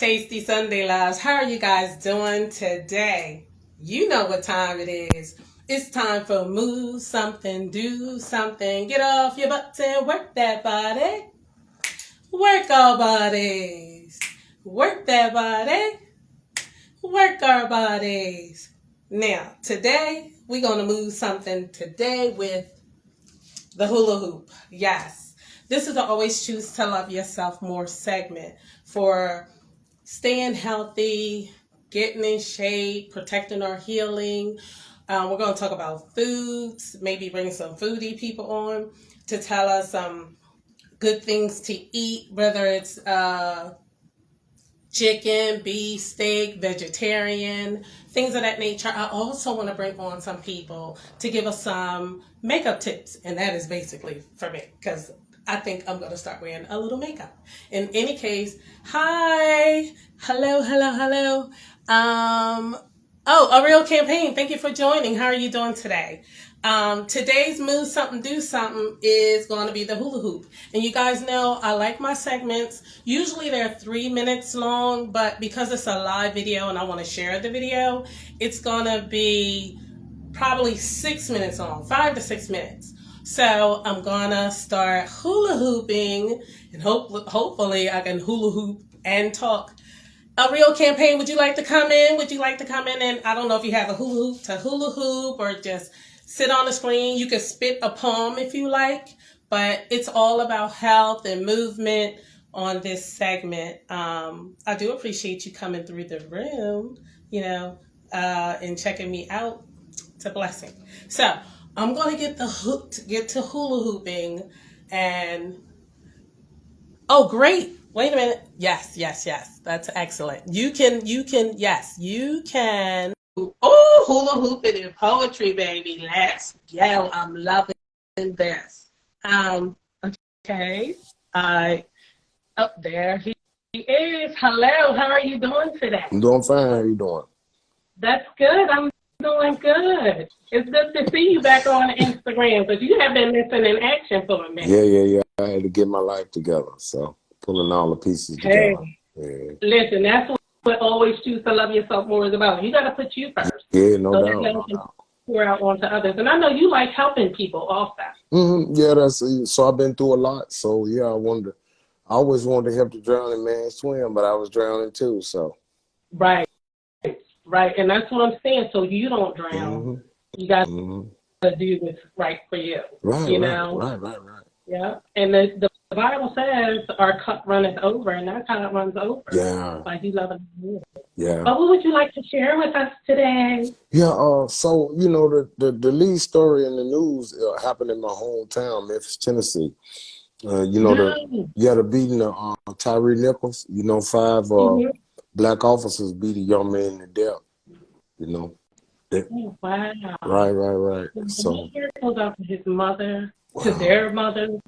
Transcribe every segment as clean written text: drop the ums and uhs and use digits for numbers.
Tasty Sunday Lives. How are you guys doing today? You know what time it is. It's time for move something, do something. Get off your butts and work that body. Work our bodies. Work that body. Work our bodies. Now, today, we're going to move something today with the hula hoop. Yes. This is the Always Choose to Love Yourself More segment for staying healthy, getting in shape, protecting our healing. We're going to talk about foods, maybe bring some foodie people on to tell us some good things to eat, whether it's chicken, beef, steak, vegetarian, things of that nature. I also want to bring on some people to give us some makeup tips, and that is basically for me because I think I'm going to start wearing a little makeup. In any case, hi, hello. A real campaign. Thank you for joining. How are you doing today? Today's Move Something, Do Something is going to be the hula hoop. And you guys know I like my segments. Usually they're 3 minutes long, but because it's a live video and I want to share the video, it's going to be probably 6 minutes long, 5 to 6 minutes. So I'm going to start hula hooping and hopefully I can hula hoop and talk. A real campaign, would you like to come in? Would you like to come in? And I don't know if you have a hula hoop or just sit on the screen. You can spit a poem if you like, but it's all about health and movement on this segment. I do appreciate you coming through the room, and checking me out. It's a blessing. So I'm going to get to hula hooping and, oh, great. Wait a minute. Yes. That's excellent. You can. Oh, hula hooping and poetry, baby. Let's go. I'm loving this. Okay. There he is. Hello. How are you doing today? I'm doing fine. How you doing? That's good. I'm doing good. It's good to see you back on Instagram because you have been missing in action for a minute. Yeah. I had to get my life together, so pulling all the pieces together. Yeah. Listen, that's what Always Choose to Love Yourself More is about. You got to put you first. Yeah, no doubt. Pour out onto others, and I know you like helping people also. Yeah, so I've been through a lot. So yeah, I always wanted to help the drowning man swim, but I was drowning too. So right, and that's what I'm saying. So you don't drown. You got to do what's right for you. Right. Yeah, and the Bible says our cup runneth over, and that cup runs over. Yeah. By you loving the Yeah. But what would you like to share with us today? Yeah. So the lead story in the news happened in my hometown, Memphis, Tennessee. The beating of Tyree Nichols. 5 black officers beat a young man to death. Oh, wow. Right. So here it goes out to his mother, to their mother.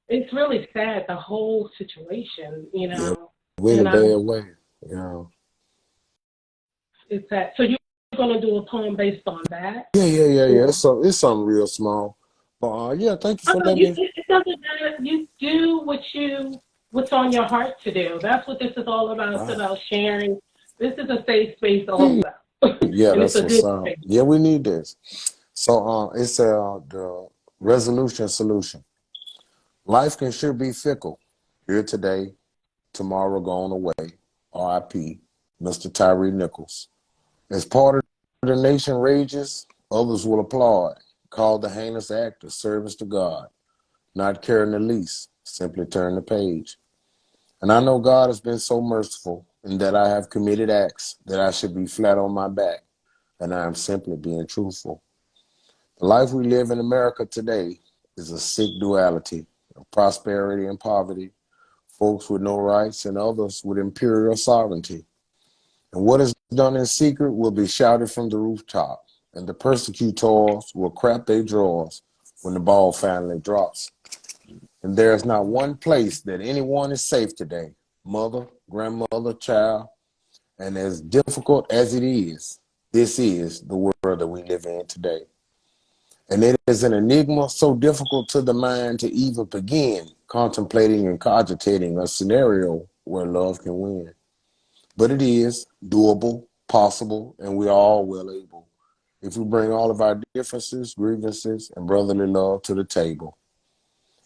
It's really sad, the whole situation. Yeah, in a bad way. Yeah. It's sad. So you're going to do a poem based on that? Yeah. It's something real small. Thank you for letting me. It doesn't matter. You do what's on your heart to do. That's what this is all about. Right. It's about sharing. This is a safe space also. Yeah, that's what's up. Yeah, we need this. So it's the resolution solution. Life can sure be fickle. Here today, tomorrow gone away. R.I.P. Mr. Tyree Nichols. As part of the nation rages, others will applaud. Call the heinous act of service to God. Not caring the least, simply turn the page. And I know God has been so merciful in that I have committed acts that I should be flat on my back, and I am simply being truthful. The life we live in America today is a sick duality of prosperity and poverty, folks with no rights and others with imperial sovereignty. And what is done in secret will be shouted from the rooftop, and the persecutors will crap their drawers when the ball finally drops. And there is not one place that anyone is safe today, mother, grandmother, child, and as difficult as it is, this is the world that we live in today. And it is an enigma so difficult to the mind to even begin contemplating and cogitating a scenario where love can win. But it is doable, possible, and we're all well able if we bring all of our differences, grievances, and brotherly love to the table.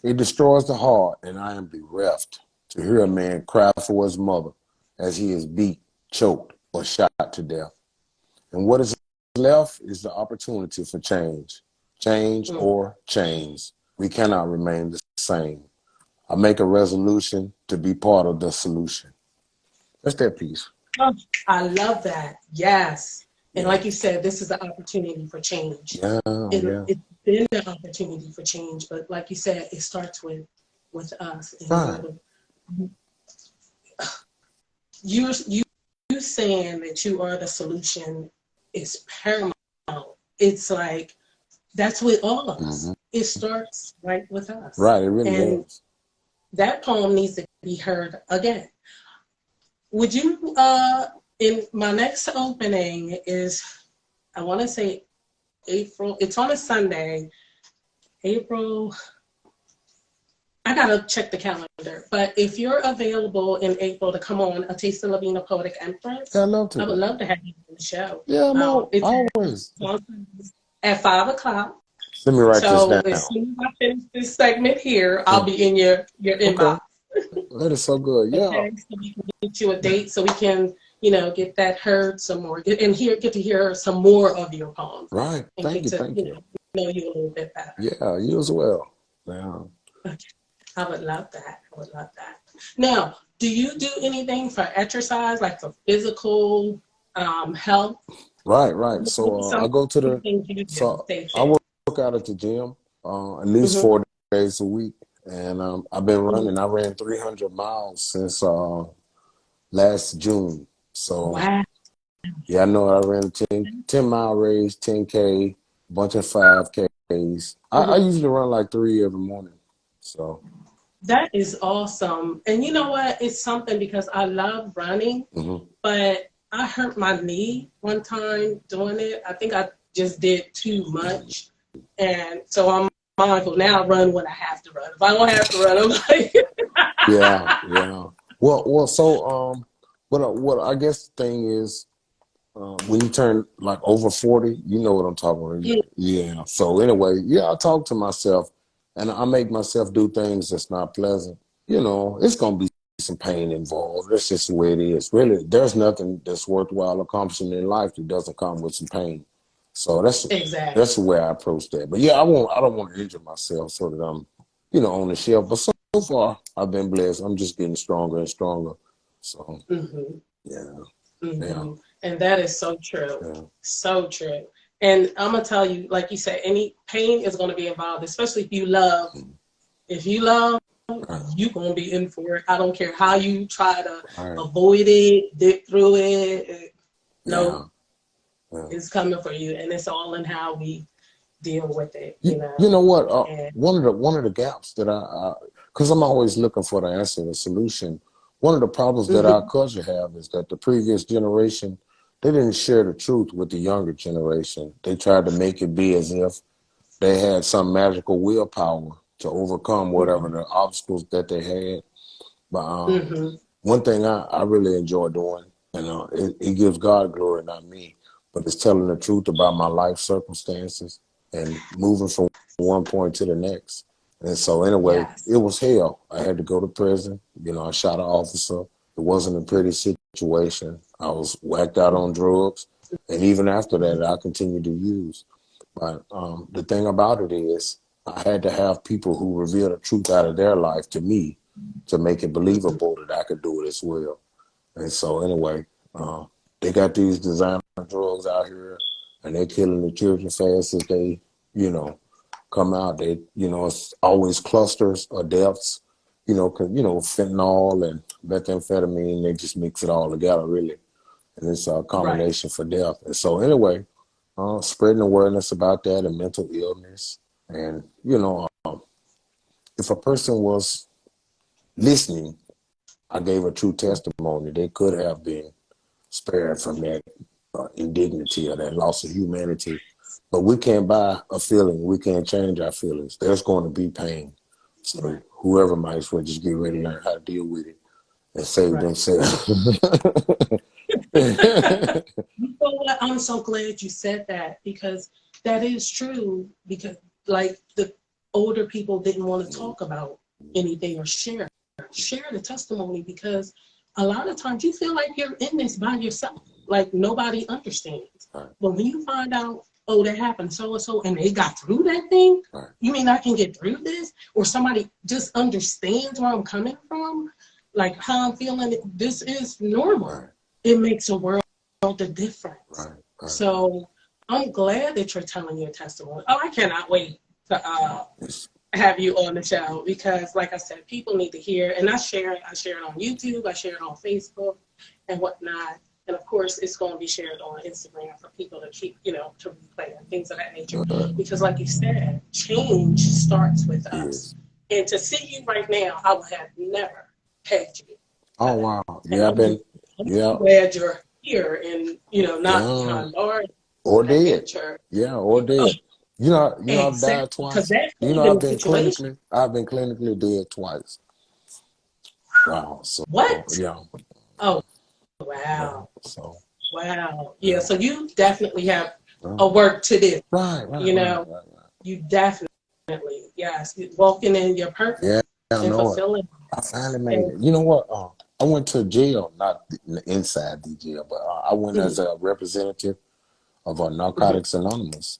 It destroys the heart, and I am bereft to hear a man cry for his mother as he is beat, choked, or shot to death. And what is left is the opportunity for change. Change or change. We cannot remain the same. I make a resolution to be part of the solution. That's that piece. Oh, I love that. Yes. And like you said, this is an opportunity for change. Yeah, yeah. It's been an opportunity for change, but like you said, it starts with us. And you saying that you are the solution is paramount. It's like that's with all of us. It starts right with us. Right, it really does. That poem needs to be heard again. Would you in my next opening is, I want to say April, it's on a Sunday, April, I gotta check the calendar, but if you're available in April to come on A Taste of Lavina Poetic Empress, I'd love to. I would love to have you on the show. Yeah, it's always. At 5 o'clock. Let me write this down. As soon as I finish this segment here, I'll be in your inbox. That is so good. Yeah. Okay, so we can get you a date so we can, get that heard some more get to hear some more of your poems. Right. Thank you. Know you a little bit better. Yeah, you as well. Yeah. Okay. I would love that. Now, do you do anything for exercise, like for physical health? Right. So I go to I work out at the gym at least 4 days a week. And I've been running. I ran 300 miles since last June. So, wow. Yeah, I know I ran a 10-mile race, 10K, bunch of 5Ks. I usually run like 3 every morning. So that is awesome. And you know what? It's something because I love running, but I hurt my knee one time doing it. I think I just did too much. And so I'm mindful now. I run when I have to run. If I don't have to run, I'm like yeah. Well. So what I guess the thing is, when you turn like over 40, you know what I'm talking about. Yeah. So anyway, I talk to myself, and I make myself do things that's not pleasant. It's gonna be some pain involved. That's just the way it is. Really, there's nothing that's worthwhile accomplishing in life that doesn't come with some pain. So that's the way I approach that. But yeah, I don't want to injure myself so that I'm, on the shelf. But so far, I've been blessed. I'm just getting stronger and stronger. So yeah. And that is so true. Yeah. So true. And I'm gonna tell you, like you said, any pain is gonna be involved, especially if you love. If you love, you're gonna be in for it. I don't care how you try to avoid it, dig through it. No. It's coming for you, and it's all in how we deal with it. You know what? One of the gaps that because I'm always looking for the answer, the solution. One of the problems that our culture have is that the previous generation, they didn't share the truth with the younger generation. They tried to make it be as if they had some magical willpower to overcome whatever the obstacles that they had. But one thing I really enjoy doing, and it gives God glory, not me, but it's telling the truth about my life circumstances and moving from one point to the next. And so anyway, it was hell. I had to go to prison. I shot an officer. It wasn't a pretty situation. I was whacked out on drugs. And even after that, I continued to use. But the thing about it is I had to have people who reveal the truth out of their life to me to make it believable that I could do it as well. And so anyway, they got these designer drugs out here, and they're killing the children fast as they, come out. They, it's always clusters of deaths, fentanyl and methamphetamine. They just mix it all together, really, and it's a combination for death. And so anyway, spreading awareness about that and mental illness, and if a person was listening, I gave a true testimony. They could have been spared from that indignity or that loss of humanity. But we can't buy a feeling. We can't change our feelings. There's going to be pain. So whoever might as well just get ready to learn how to deal with it. and save Right. themselves. You know what? I'm so glad you said that, because that is true. Because like the older people didn't want to talk about anything or share the testimony, because a lot of times you feel like you're in this by yourself, like nobody understands. Right. But when you find out, oh, that happened so and so, and they got through that thing, Right. you mean I can get through this? Or somebody just understands where I'm coming from, like how I'm feeling. This is normal. Right. It makes a world of difference. Right. Right. So I'm glad that you're telling your testimony. Oh, I cannot wait to have you on the show, because like I said, people need to hear, and I share it on YouTube, I share it on Facebook and whatnot. And of course it's going to be shared on Instagram for people to keep, to replay and things of that nature. Because like you said, change starts with us. And to see you right now, I would have never had you. Oh wow. And Yeah, I'm glad you're here and not behind bars or that dead. nature. Yeah, or dead. You know, I've died Exactly. Because twice. that could You have know, been the situation. I've been clinically dead twice. Wow. So What? yeah. Oh, Yeah. wow. So Wow. Yeah, yeah. so you definitely have a work to do. Right. You definitely, yes, walking in your purpose Yeah, I and know it. fulfilling. I finally made And, it. You know what? I went to jail, not inside the jail, but I went as a representative of Narcotics Anonymous,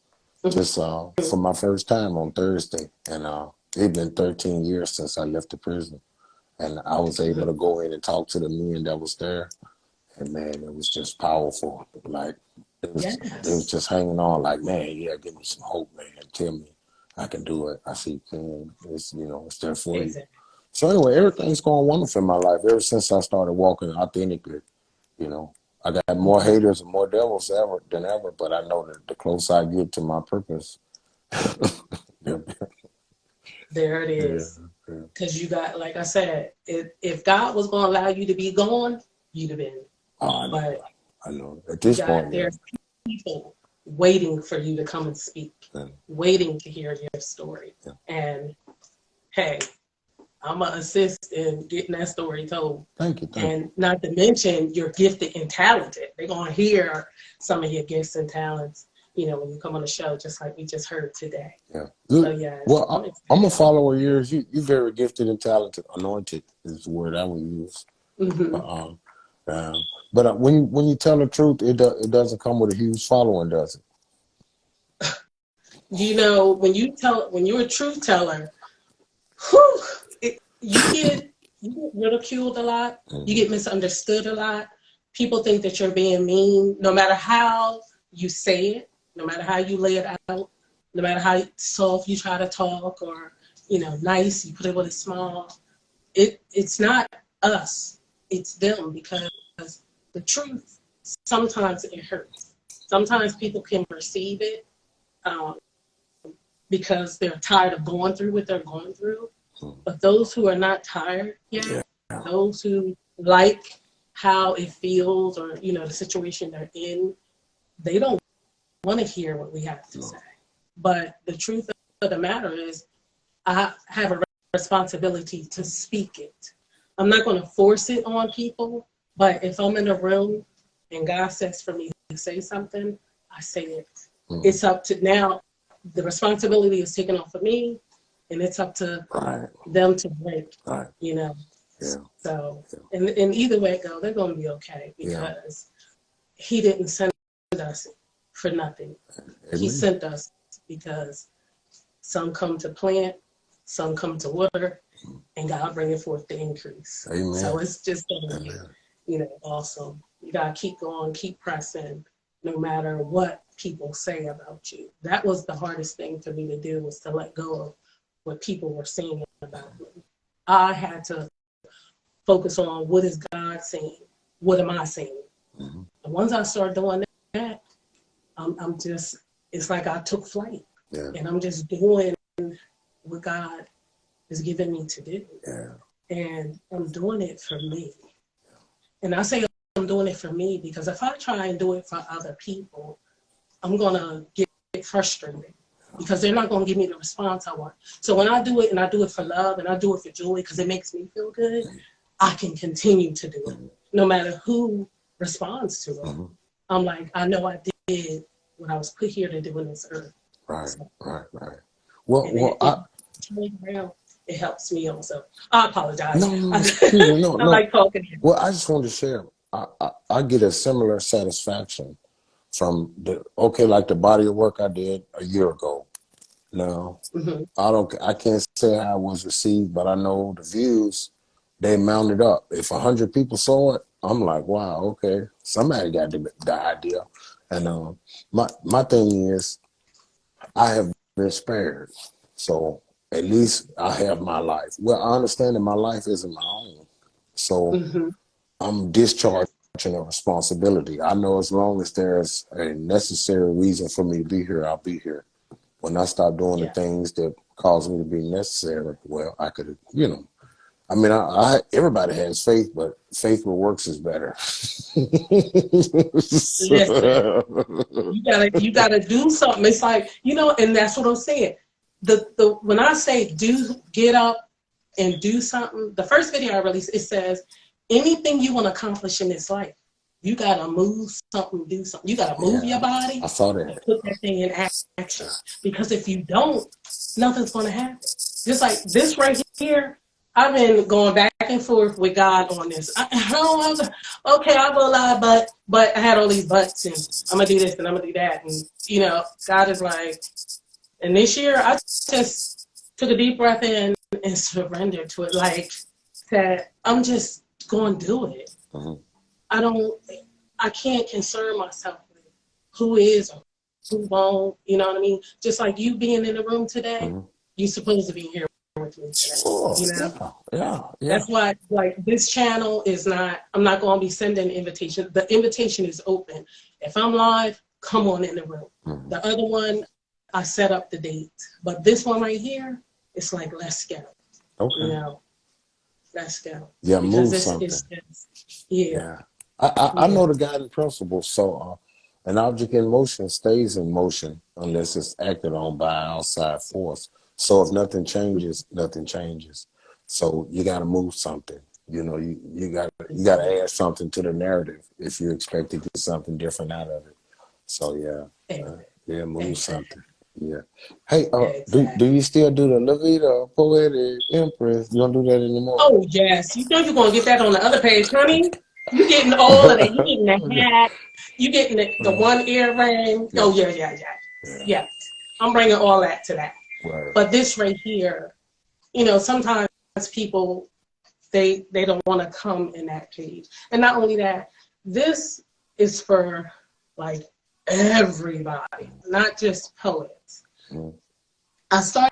just for my first time on Thursday, and it's been 13 years since I left the prison, and I was able to go in and talk to the men that was there, and man, it was just powerful. Like it was just hanging on. Like, man, yeah, give me some hope, man. Tell me I can do it. I see, man, it's it's there for you. So anyway, everything's going wonderful in my life ever since I started walking authentically. I got more haters and more devils than ever, but I know that the closer I get to my purpose, there it is. Because you got, like I said, if God was going to allow you to be gone, you'd have been. I know. At this point, there's people waiting for you to come and speak, waiting to hear your story. And hey, I'm going to assist in getting that story told. Thank you. And not to mention, you're gifted and talented. They're going to hear some of your gifts and talents, when you come on the show, just like we just heard today. Yeah. So, yeah. Well, I'm a follower of yours. You're very gifted and talented. Anointed is the word I would use. But when you tell the truth, it doesn't come with a huge following, does it? When you're a truth teller, whew, you get ridiculed a lot. You get misunderstood a lot. People think that you're being mean, no matter how you say it, no matter how you lay it out, no matter how soft you try to talk, or nice, you put it with a smile. It's not us, it's them, because the truth, sometimes it hurts. Sometimes people can perceive it because they're tired of going through what they're going through. But those who are not tired yet, those who like how it feels, or the situation they're in, they don't want to hear what we have to say. But the truth of the matter is, I have a responsibility to speak it. I'm not going to force it on people, but if I'm in a room and God says for me to say something, I say it. It's up to now. The responsibility is taken off of me, and it's up to them to break. So, and either way it go, they're going to be okay, because He didn't send us for nothing. He sent us because some come to plant, some come to water, and God bringing forth the increase. Amen. So it's just awesome. You gotta keep going, keep pressing, no matter what people say about you. That was the hardest thing for me to do, was to let go of what people were saying about me. I had to focus on, what is God saying? What am I saying? And once I started doing that, I'm just, it's like I took flight. And I'm just doing what God is giving me to do. And I'm doing it for me. And I say I'm doing it for me because if I try and do it for other people, I'm going to get frustrated, because they're not going to give me the response I want. So when I do it, and I do it for love, and I do it for joy because it makes me feel good, I can continue to do it, no matter who responds to it. Mm-hmm. I'm like, I know I did what I was put here to do in this earth. Right, So, right, right. Well, and it turns around, it helps me also. I apologize. no, excuse me, no, I no. like talking here. Well, I just wanted to share. I get a similar satisfaction from like the body of work I did a year ago. Now, Mm-hmm. I can't say how it was received, but I know the views, they mounted up. If 100 people saw it, I'm like, wow, okay, somebody got the idea. And my thing is, I have been spared, so at least I have my life. Well, I understand that my life isn't my own, so Mm-hmm. I'm discharging a responsibility. I know as long as there's a necessary reason for me to be here, I'll be here. When I stop doing the Yeah. things that cause me to be necessary, well, I could, I mean, everybody has faith, but faith with works is better. Listen, you gotta do something. It's like, and that's what I'm saying. The when I say get up and do something, the first video I released, it says anything you want to accomplish in this life, you gotta move something, do something. You gotta move your Yeah, body I saw and that. put that thing in action. Because if you don't, nothing's gonna happen. Just like this right here, I've been going back and forth with God on this. Okay, I'll go live, but I had all these buts, and I'm gonna do this and I'm gonna do that, and God is like, and this year I just took a deep breath in and surrendered to it, like that I'm just going to do it. Mhm. I can't concern myself with who is or who won't. You know what I mean? Just like you being in the room today, Mhm. you're supposed to be here with me today. Sure. You know? Yeah. Yeah. Yeah. That's why, like, this channel is not, I'm not going to be sending invitations. The invitation is open. If I'm live, come on in the room. Mhm. The other one, I set up the date. But this one right here, it's like, let's go. Okay. Let's go. Yeah. Because Move this something. is just, yeah, Yeah. I yeah, know the guiding principle. So an object in motion stays in motion unless it's acted on by outside force. So if nothing changes, nothing changes. So you got to move something. You got to add something to the narrative if you expect to get something different out of it. So yeah, move exactly. something. Yeah. Hey, do Exactly. you still do the Lavina, Poetic, Empress? You don't do that anymore? Oh, yes. You know you're going to get that on the other page, honey. You getting all of that. You getting the Okay. hat. You getting the one earring. Yeah. Oh, yeah, yeah, yeah. Yeah. Yeah. I'm bringing all that to that. Right. But this right here, sometimes people, they don't want to come in that page. And not only that, this is for, like, everybody, not just poets. Mm. I started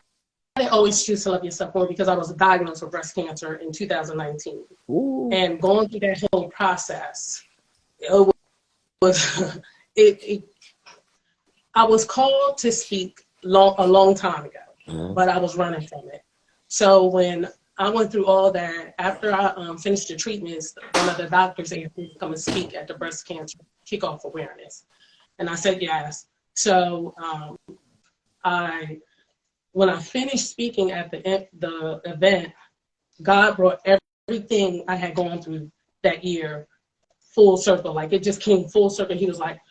Always Choose to Love Yourself More because I was diagnosed with breast cancer in 2019. Ooh. And going through that whole process, it was it I was called to speak a long time ago, Mm-hmm. but I was running from it. So when I went through all that, after I finished the treatments, one of the doctors asked me to come and speak at the breast cancer kickoff awareness, and I said yes. So I when I finished speaking at the event, God brought everything I had gone through that year full circle. Like, it just came full circle. He was like,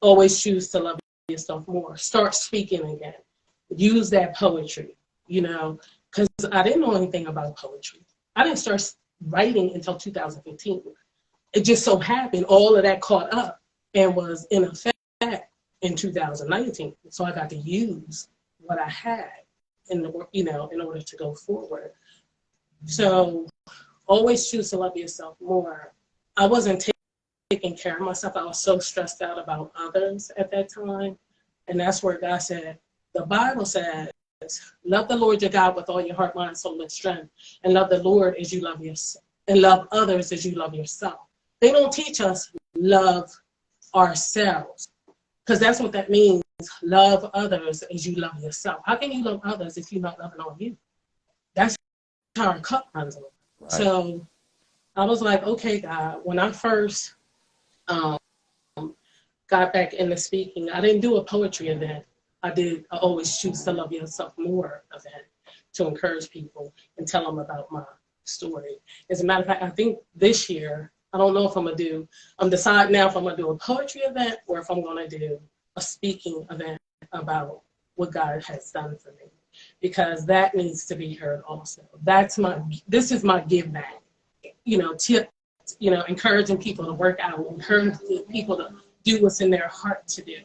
always choose to love yourself more. Start speaking again. Use that poetry, because I didn't know anything about poetry. I didn't start writing until 2015. It just so happened all of that caught up and was in effect in 2019. So I got to use what I had in order to go forward. So always choose to love yourself more. I wasn't taking care of myself. I was so stressed out about others at that time. And that's where God said, the Bible says, love the Lord your God with all your heart, mind, soul, and strength. And love the Lord as you love yourself. And love others as you love yourself. They don't teach us love ourselves. Because that's what that means. Love others as you love yourself. How can you love others if you're not loving on you? That's how our cup runs over. Right. So I was like, okay, God, when I first got back into speaking, I didn't do a poetry event. I Always Choose to Love Yourself More event to encourage people and tell them about my story. As a matter of fact, I think this year, I don't know if I'm deciding now if I'm going to do a poetry event or if I'm going to do a speaking event about what God has done for me, because that needs to be heard also. This is my give back, tip, encouraging people to work out, encouraging people to do what's in their heart to do,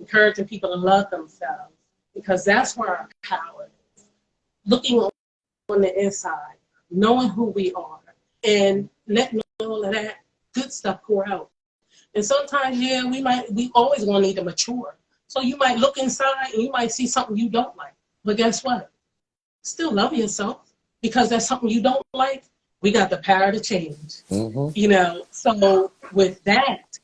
encouraging people to love themselves, because that's where our power is. Looking on the inside, knowing who we are, and letting all of that good stuff pour out. And sometimes, we always going to need to mature. So you might look inside and you might see something you don't like. But guess what? Still love yourself, because that's something you don't like. We got the power to change. Mm-hmm. So with that,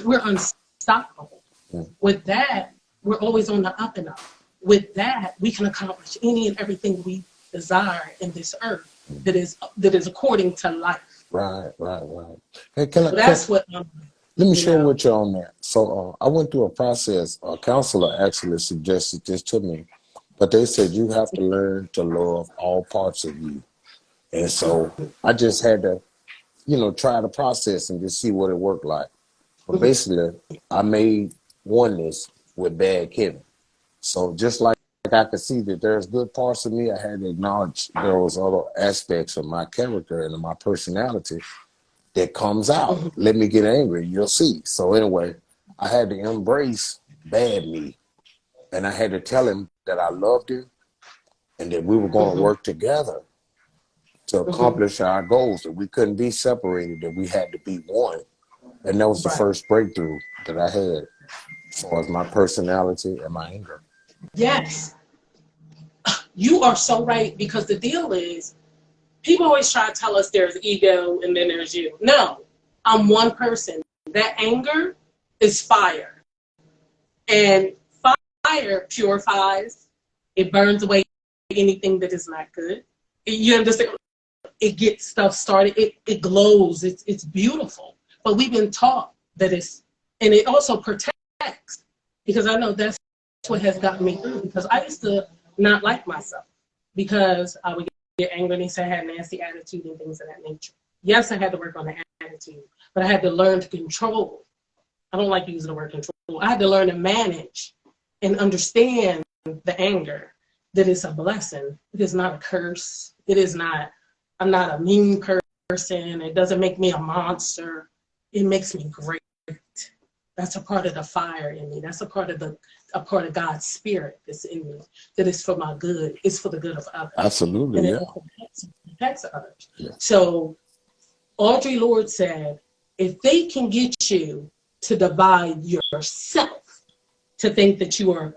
we're unstoppable. Mm-hmm. With that, we're always on the up and up. With that, we can accomplish any and everything we desire in this earth that is according to life. Right. Hey, let me share with you on that. So I went through a process. A counselor actually suggested this to me, but they said you have to learn to love all parts of you. And so I just had to, try the process and just see what it worked like. But basically, I made oneness with bad Kevin. So just like I could see that there's good parts of me, I had to acknowledge there was other aspects of my character and of my personality that comes out. Let me get angry, you'll see. So anyway, I had to embrace bad me, and I had to tell him that I loved him and that we were going to work together to accomplish our goals, that we couldn't be separated, that we had to be one. And that was the first breakthrough that I had as far as my personality and my anger. Yes, you are so right, because the deal is, people always try to tell us there's ego and then there's you. No, I'm one person. That anger is fire. And fire purifies. It burns away anything that is not good. You understand? It gets stuff started. It glows. It's beautiful. But we've been taught that and it also protects. Because I know that's what has gotten me through. Because I used to not like myself, because I would get angry and say I had a nasty attitude and things of that nature. Yes, I had to work on the attitude, but I had to learn to control. I don't like using the word control. I had to learn to manage and understand the anger, that it's a blessing. It is not a curse. I'm not a mean person. It doesn't make me a monster. It makes me great. That's a part of the fire in me. That's a part of God's spirit that's in me, that is for my good. It's for the good of others. Absolutely, and yeah. It protects others. Yeah. So Audre Lorde said, if they can get you to divide yourself, to think that you are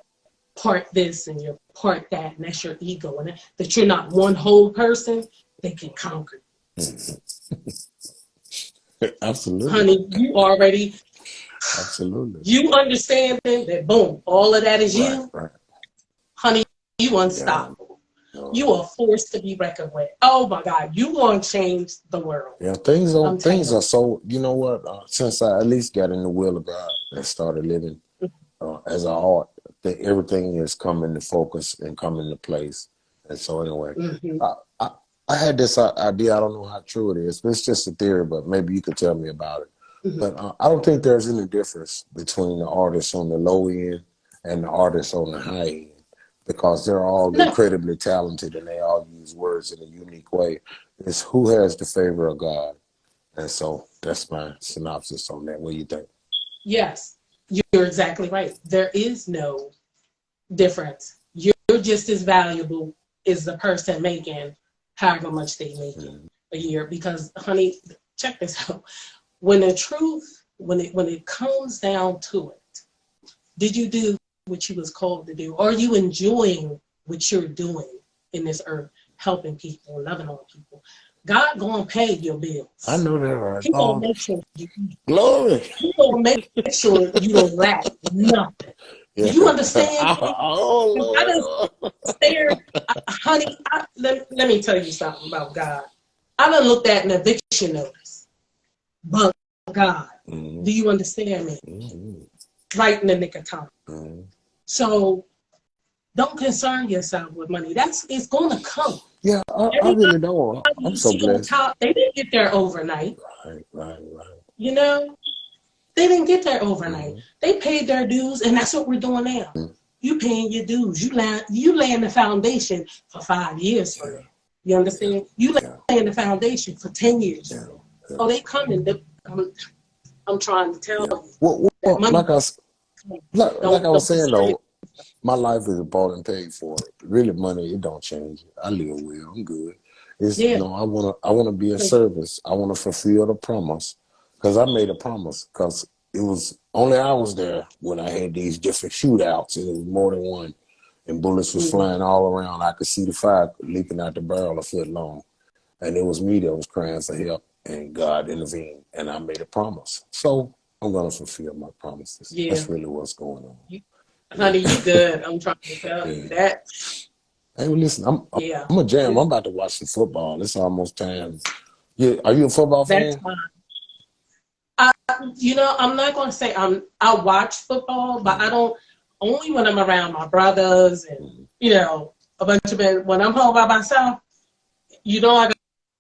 part this and you're part that, and that's your ego, and that you're not one whole person, they can conquer you. Absolutely. Honey, you already... Absolutely. You understand that, boom, all of that is you. Right. Honey, you unstoppable. Yeah. You are forced to be reckoned with. Oh my God, you going to change the world. Yeah, things are so, you know what, since I at least got in the will of God and started living as an art, that everything is coming to focus and coming to place. And so anyway, I had this idea, I don't know how true it is, but it's just a theory, but maybe you could tell me about it. But I don't think there's any difference between the artists on the low end and the artists on the high end, because they're all incredibly talented and they all use words in a unique way. It's who has the favor of God. And so that's my synopsis on that. What do you think? Yes, you're exactly right. There is no difference. You're just as valuable as the person making however much they make a year. Because, honey, check this out. When it comes down to it, did you do what you was called to do? Are you enjoying what you're doing in this earth, helping people, loving on people? God gonna pay your bills. I know that, right? He gonna make sure you eat. Glory. He gonna make sure you don't lack nothing. Yeah. You understand? Oh, I just stared, honey. Let me tell you something about God. I done looked at an eviction notice, but God, do you understand me? Right in the nick of time. So don't concern yourself with money. It's gonna come. Yeah, I Everybody really don't. I'm you so see on blessed. top, they didn't get there overnight. Right. You know, they didn't get there overnight. Mm-hmm. They paid their dues, and that's what we're doing now. You paying your dues. You laying the foundation for 5 years from Yeah, now. You understand? You yeah, laying the foundation for 10 years yeah, from now. yeah, Oh, they coming. I'm trying to tell yeah. you that Well, money like I was don't saying distribute. though, my life is bought and paid for. Really, money it don't change. I live well. I'm good. It's Yeah. I wanna be of service. I wanna fulfill the promise because I made a promise because it was only I was there when I had these different shootouts and it was more than one and bullets was Mhm. flying all around. I could see the fire leaping out the barrel a foot long. And it was me that was crying for help, and God intervened, and I made a promise. So I'm gonna fulfill my promises. Yeah. That's really what's going on. You, Yeah, honey, you good. I'm trying to tell you yeah. that. Hey, well, listen, Yeah. I'm a jam. I'm about to watch some football. It's almost time. Yeah, are you a football That's fan? fine. I'm not going to say I watch football, but I Mm-hmm. don't, only when I'm around my brothers and, a bunch of men. When I'm home by myself, I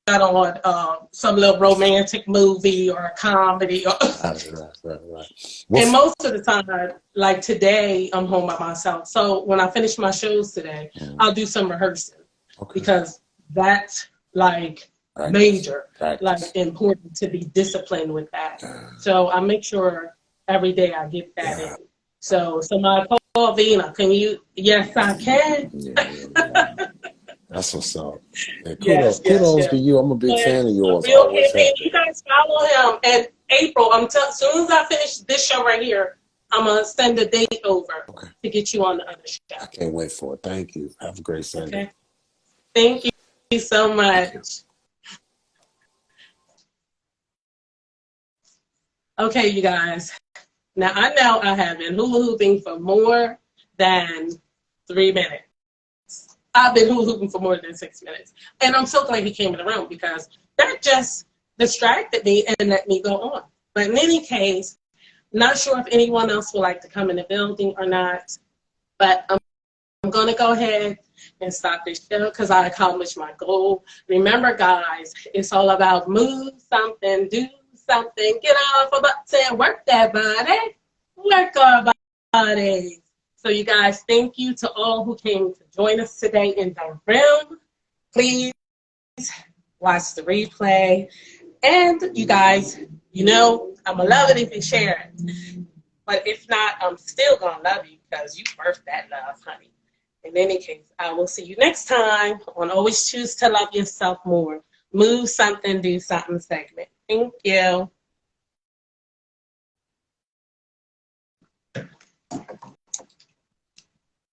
got on some little romantic movie or a comedy. Right. And Well, most of the time, like today, I'm home by myself. So when I finish my shows today, mm, I'll do some rehearsing okay. because that's like Practice. major, like Practice. important to be disciplined with that. Uh, So I make sure every day I get that yeah. in. So somebody call Lavina, can you? Yes, I can. Yeah. That's what's up. Yeah, Yes, yes, kudos to yes. you. I'm a big But fan of a yours. real Always campaign, have you been. guys follow him. And April, as soon as I finish this show right here, I'm gonna send a date over Okay. to get you on the other show. I can't wait for it. Thank you. Have a great Sunday. Okay. Thank you so Thank you. much. Okay, you guys. Now I know I have been hula hooping for more than 3 minutes. I've been hula hooping for more than 6 minutes. And I'm so glad he came in the room because that just distracted me and let me go on. But in any case, not sure if anyone else would like to come in the building or not. But I'm going to go ahead and stop this show because I accomplished my goal. Remember, guys, it's all about move something, do something, get off of butts and work that body. Work our bodies. So, you guys, thank you to all who came to join us today in the room. Please watch the replay. And you guys, I'm going to love it if you share it. But if not, I'm still going to love you because you birthed that love, honey. In any case, I will see you next time on Always Choose to Love Yourself More. Move something, do something segment. Thank you.